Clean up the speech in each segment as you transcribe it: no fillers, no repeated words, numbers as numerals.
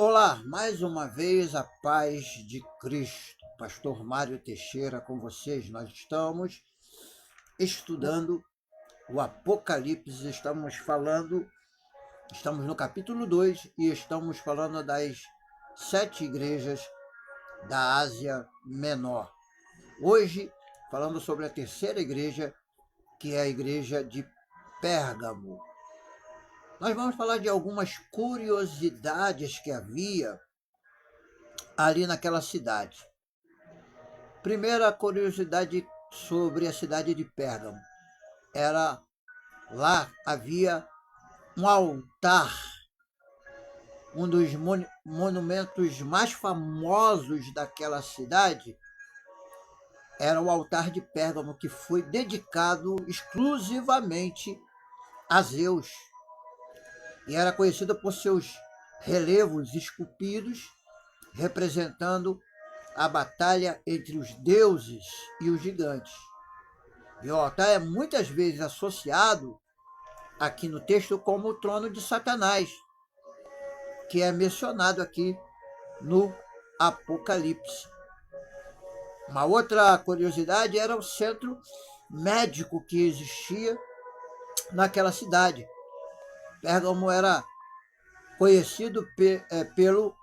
Olá, mais uma vez a paz de Cristo. Pastor Mário Teixeira com vocês. Nós estamos estudando o Apocalipse, estamos no capítulo 2 e estamos falando das 7 igrejas da Ásia Menor. Hoje, falando sobre a terceira igreja, que é a igreja de Pérgamo. Nós vamos falar de algumas curiosidades que havia ali naquela cidade. Primeira curiosidade sobre a cidade de Pérgamo. Lá havia um altar, um dos monumentos mais famosos daquela cidade era o altar de Pérgamo, que foi dedicado exclusivamente a Zeus. E era conhecido por seus relevos esculpidos, representando a batalha entre os deuses e os gigantes. E o altar é muitas vezes associado aqui no texto como o trono de Satanás, que é mencionado aqui no Apocalipse. Uma outra curiosidade era o centro médico que existia naquela cidade. Pérgamo era conhecido pelo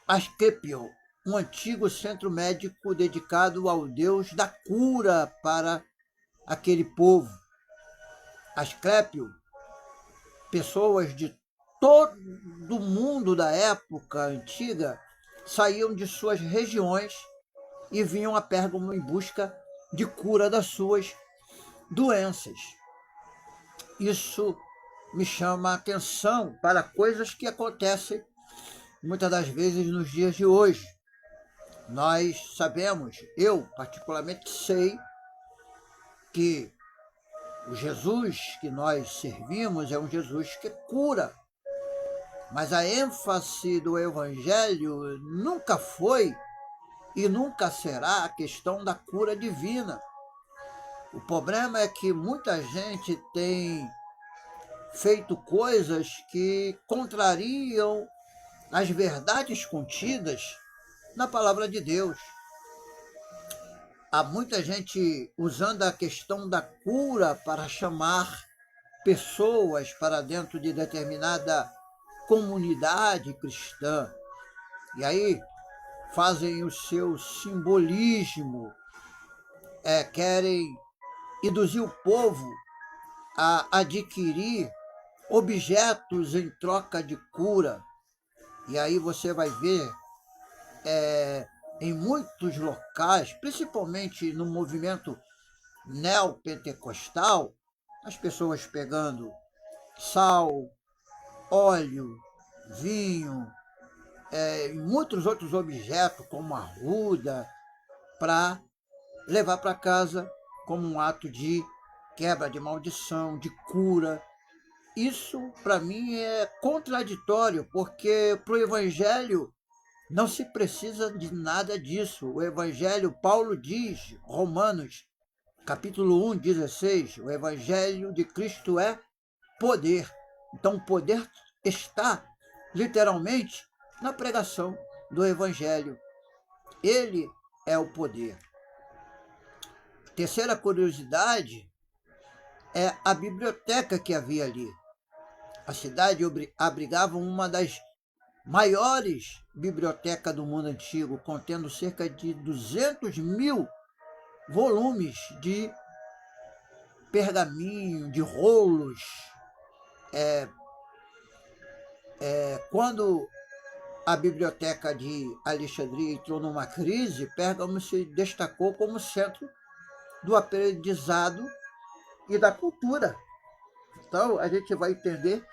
Asclepio, um antigo centro médico dedicado ao deus da cura para aquele povo. Asclepio, pessoas de todo o mundo da época antiga saíam de suas regiões e vinham a Pérgamo em busca de cura das suas doenças. Isso me chama a atenção para coisas que acontecem muitas das vezes nos dias de hoje. Nós sabemos, eu particularmente sei, que o Jesus que nós servimos é um Jesus que cura. Mas a ênfase do Evangelho nunca foi e nunca será a questão da cura divina. O problema é que muita gente tem feito coisas que contrariam as verdades contidas na palavra de Deus. Há muita gente usando a questão da cura para chamar pessoas para dentro de determinada comunidade cristã. E aí fazem o seu simbolismo, querem induzir o povo a adquirir objetos em troca de cura. E aí você vai ver em muitos locais, principalmente no movimento neopentecostal, as pessoas pegando sal, óleo, vinho, e muitos outros objetos, como arruda, para levar para casa como um ato de quebra de maldição, de cura. Isso, para mim, é contraditório, porque para o Evangelho não se precisa de nada disso. O Evangelho, Paulo diz, Romanos, capítulo 1, 16, o Evangelho de Cristo é poder. Então, o poder está, literalmente, na pregação do Evangelho. Ele é o poder. Terceira curiosidade é a biblioteca que havia ali. A cidade abrigava uma das maiores bibliotecas do mundo antigo, contendo cerca de 200.000 volumes de pergaminho, de rolos. Quando a biblioteca de Alexandria entrou numa crise, Pérgamo se destacou como centro do aprendizado e da cultura. Então, a gente vai entender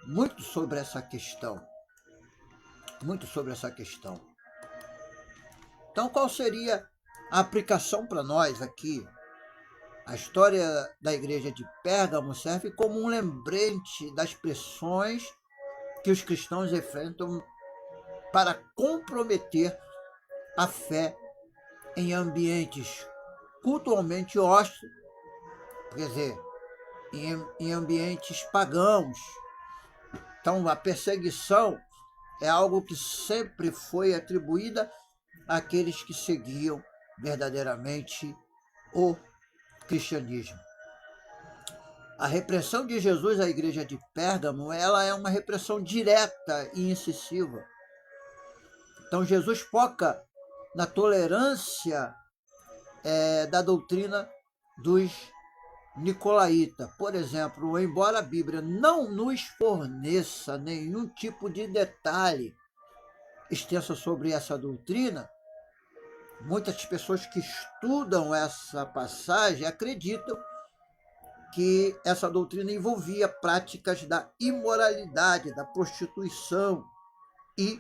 muito sobre essa questão. Muito sobre essa questão. Então, qual seria a aplicação para nós aqui? A história da igreja de Pérgamo serve como um lembrete das pressões que os cristãos enfrentam para comprometer a fé em ambientes cultualmente hostis, quer dizer, em ambientes pagãos. Então, a perseguição é algo que sempre foi atribuída àqueles que seguiam verdadeiramente o cristianismo. A repressão de Jesus à igreja de Pérgamo, ela é uma repressão direta e incisiva. Então Jesus foca na tolerância da doutrina dos nicolaítas. Por exemplo, embora a Bíblia não nos forneça nenhum tipo de detalhe extenso sobre essa doutrina, muitas pessoas que estudam essa passagem acreditam que essa doutrina envolvia práticas da imoralidade, da prostituição e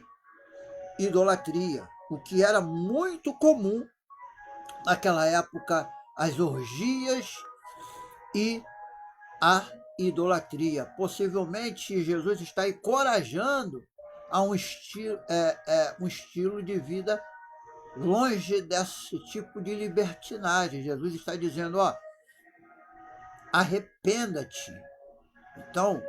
idolatria, o que era muito comum naquela época, as orgias e a idolatria. Possivelmente Jesus está encorajando a um estilo de vida longe desse tipo de libertinagem. Jesus está dizendo, arrependa-te. Então,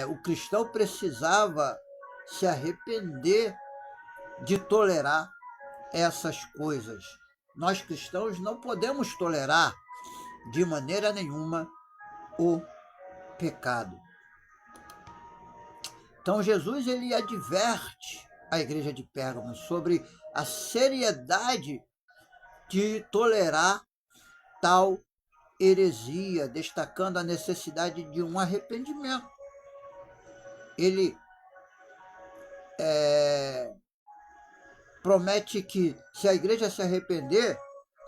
o cristão precisava se arrepender de tolerar essas coisas. Nós cristãos não podemos tolerar de maneira nenhuma o pecado. Então Jesus ele adverte a igreja de Pérgamo sobre a seriedade de tolerar tal heresia, destacando a necessidade de um arrependimento. Ele promete que se a igreja se arrepender,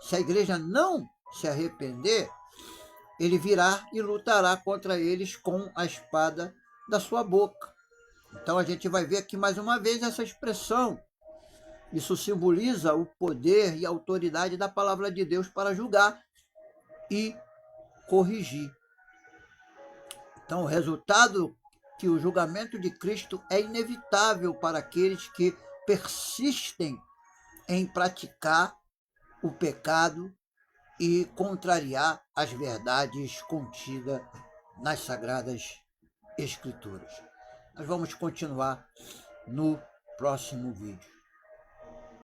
se a igreja não se arrepender, ele virá e lutará contra eles com a espada da sua boca. Então a gente vai ver aqui mais uma vez essa expressão. Isso simboliza o poder e a autoridade da palavra de Deus para julgar e corrigir. Então o resultado que o julgamento de Cristo é inevitável para aqueles que persistem em praticar o pecado e contrariar as verdades contidas nas Sagradas Escrituras. Nós vamos continuar no próximo vídeo.